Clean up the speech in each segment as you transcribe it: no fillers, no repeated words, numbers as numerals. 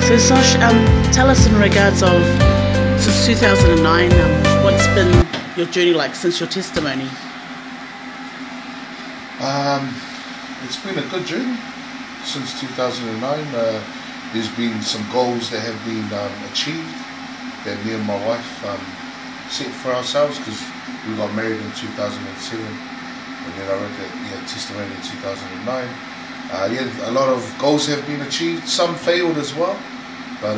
So Sosh, tell us in regards of, since 2009, what's been your journey like since your testimony? It's been a good journey since 2009. There's been some goals that have been achieved that me and my wife set for ourselves, because we got married in 2007 and then I wrote that testimony in 2009. A lot of goals have been achieved. Some failed as well, but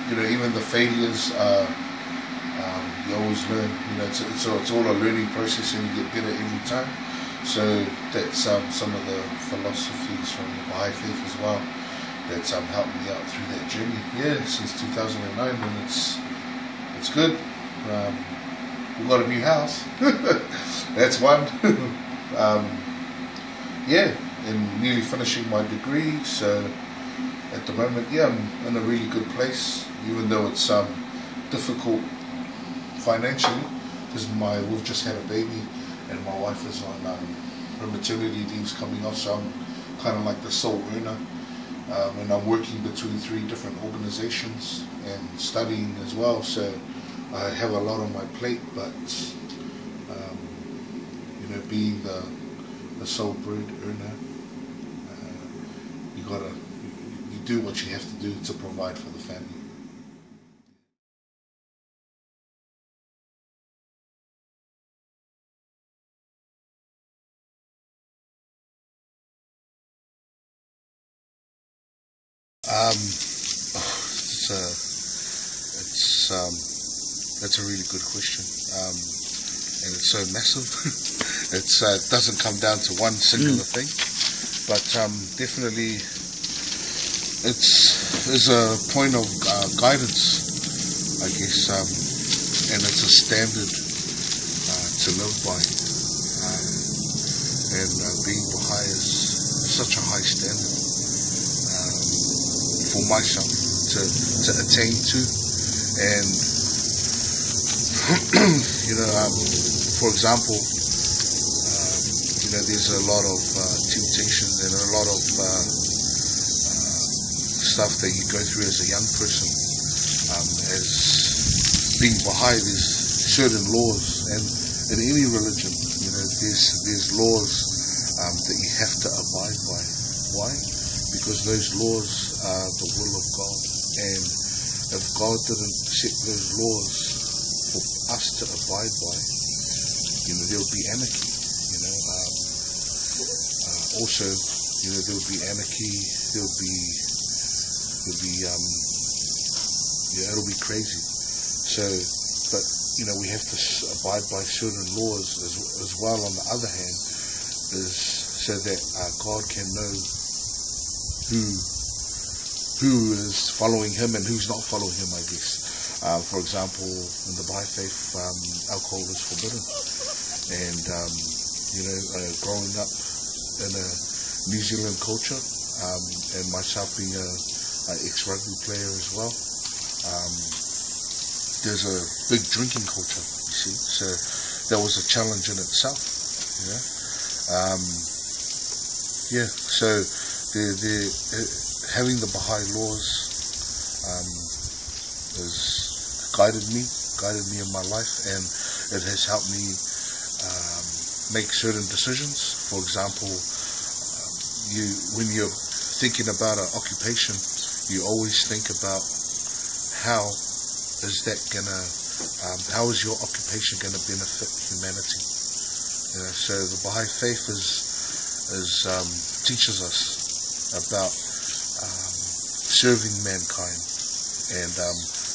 even the failures, you always learn. It's all a learning process, and you get better every time. So that's some of the philosophies from the Bahai faith as well that's helped me out through that journey. Since 2009, and it's good. We got a new house. That's one. And nearly finishing my degree. So at the moment, I'm in a really good place, even though it's difficult financially, because we've just had a baby and my wife is on her maternity leave's coming off, so I'm kind of like the sole earner, and I'm working between 3 different organizations and studying as well, so I have a lot on my plate. But being the sole bread earner, you do what you have to do to provide for the family. That's a really good question, and it's so massive. It doesn't come down to one singular thing, but definitely it's a point of guidance, I guess, and it's a standard to live by. And being Bahai is such a high standard for myself to attain to, and for example, there's a lot of temptation and a lot of stuff that you go through as a young person. As being Bahai, there's certain laws, and in any religion, there's laws that you have to abide by. Why? Because those laws are the will of God, and if God didn't set those laws for us to abide by, there would be anarchy. Also, there would be anarchy. It'll be crazy. So, but we have to abide by certain laws as well. On the other hand, is so that God can know who is following Him and who's not following Him, I guess. For example, in the Bahai faith, alcohol is forbidden, and growing up in a New Zealand culture, and myself being an ex-rugby player as well, there's a big drinking culture, you see, so that was a challenge in itself. So having the Bahai laws has guided me in my life, and it has helped me make certain decisions. For example, when you're thinking about an occupation, you always think about how is your occupation gonna benefit humanity? So the Bahai faith teaches us about serving mankind and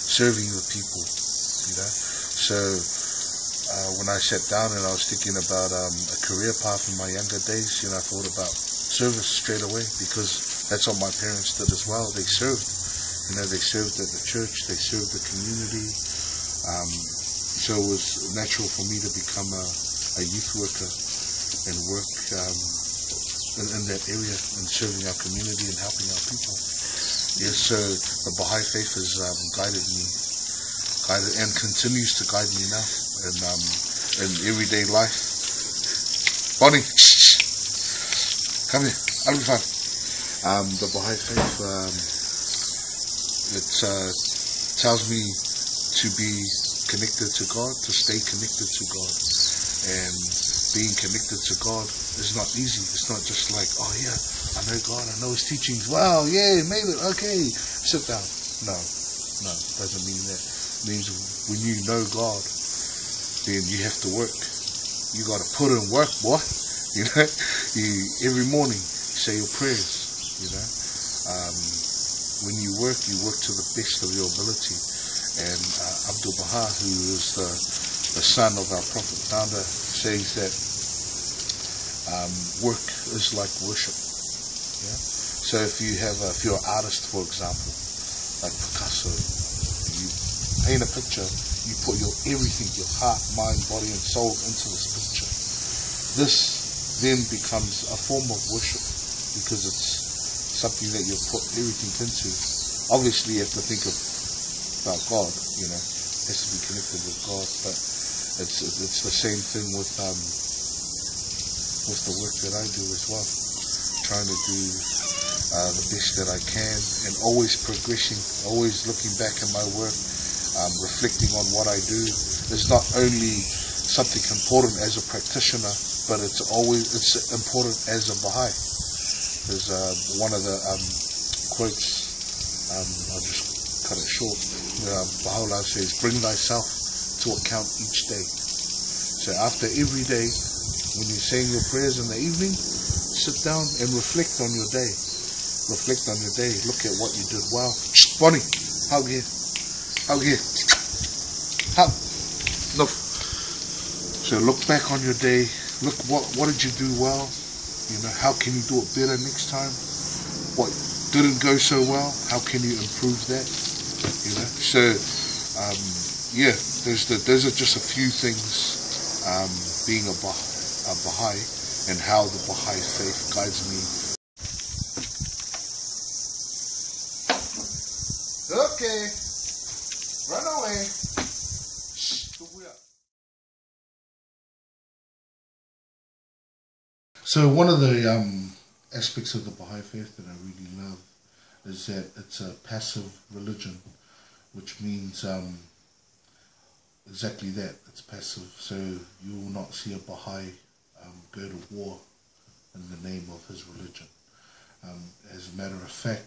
serving the people. So when I sat down and I was thinking about a career path in my younger days, I thought about service straight away, because that's what my parents did as well. They served. They served at the church, they served the community. So it was natural for me to become a youth worker and work in that area and serving our community and helping our people. So the Bahai faith has guided and continues to guide me now in everyday life. Bonnie, come here, I'll be fine. The Bahai faith it tells me to be connected to God, to stay connected to God. And being connected to God is not easy. It's not just like, oh yeah, I know God, I know His teachings. Wow, yeah, made it. Okay, sit down. No, doesn't mean that. It means when you know God, then you have to work. You got to put in work, boy. You know, every morning say your prayers. You know, when you work to the best of your ability. And Abdul Baha, who is the son of our prophet founder, says that work is like worship. Yeah. So if you're an artist, for example, like Picasso, you paint a picture, you put your everything, your heart, mind, body, and soul into this picture. This then becomes a form of worship because it's something that you put everything into. Obviously, you have to think about God, you know, it has to be connected with God, but it's the same thing with the work that I do as well. Trying to do the best that I can, and always progressing, always looking back at my work, reflecting on what I do. It's not only something important as a practitioner, but it's important as a Baha'i. There's one of the quotes, I'll just cut it short. Baha'u'llah says, bring thyself to account each day. So after every day, when you're saying your prayers in the evening, sit down and reflect on your day. Reflect on your day. Look at what you did well. Bonnie, hug here. Hug here. Hug. No. So look back on your day. Look what did you do well? You know, how can you do it better next time? What didn't go so well? How can you improve that? You know. So yeah, those are just a few things. Being a Baha'i and how the Baha'i faith guides me. Okay, run away. So one of the aspects of the Baha'i faith that I really love is that it's a passive religion, which means exactly that, it's passive. So you will not see a Baha'i go to war in the name of his religion. As a matter of fact,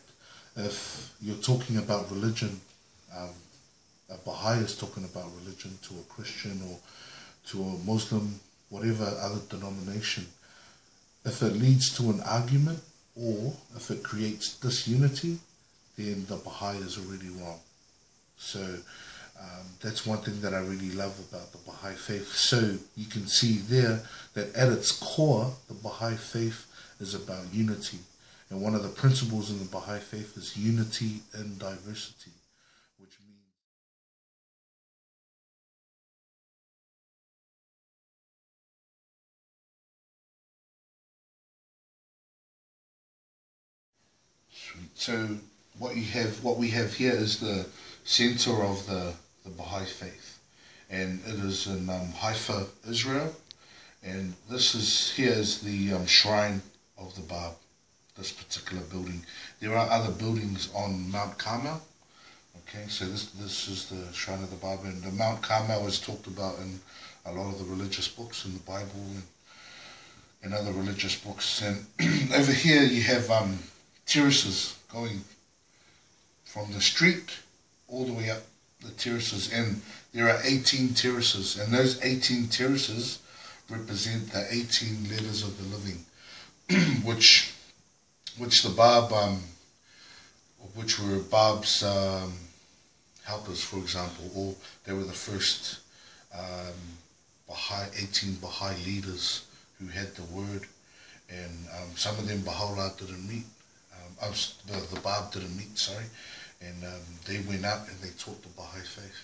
if you're talking about religion, a Baha'i is talking about religion to a Christian or to a Muslim, whatever other denomination, if it leads to an argument or if it creates disunity, then the Baha'i is already wrong. So that's one thing that I really love about the Baha'i faith. So you can see there that at its core, the Baha'i faith is about unity. And one of the principles in the Baha'i faith is unity in diversity, which means so what we have here is the center of the Baha'i faith, and it is in Haifa, Israel, and here is the shrine of the Bab, this particular building. There are other buildings on Mount Carmel. Okay, so this is the shrine of the Bab, and the Mount Carmel is talked about in a lot of the religious books in the Bible and other religious books. And over here you have terraces going from the street all the way up the terraces, and there are 18 terraces, and those 18 terraces represent the 18 letters of the living, which the Bab, which were Bab's helpers, for example, or they were the first 18 Baha'i leaders who had the word, and some of them Baha'u'llah didn't meet. The Bab didn't meet, sorry, and they went out and they taught the Baha'i faith.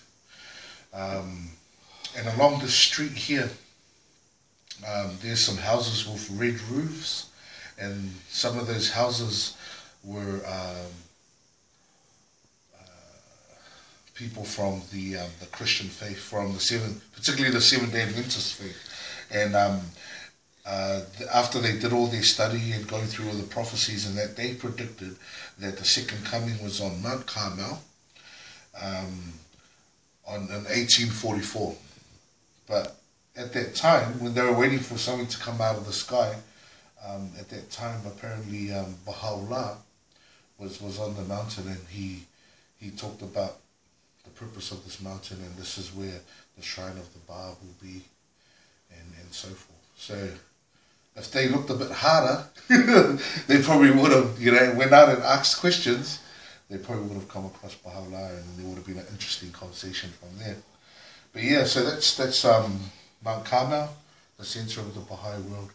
And along the street here, there's some houses with red roofs, and some of those houses were people from the Christian faith, particularly the Seventh-day Adventist faith, and after they did all their study and going through all the prophecies and that, they predicted that the second coming was on Mount Carmel, in 1844. But at that time, when they were waiting for something to come out of the sky, at that time apparently Baha'u'llah was on the mountain, and he talked about the purpose of this mountain, and this is where the shrine of the Bab will be, and so forth. So if they looked a bit harder, they probably would have, went out and asked questions. They probably would have come across Baha'u'llah, and there would have been an interesting conversation from there. But yeah, so that's Mount Carmel, the center of the Baha'i world.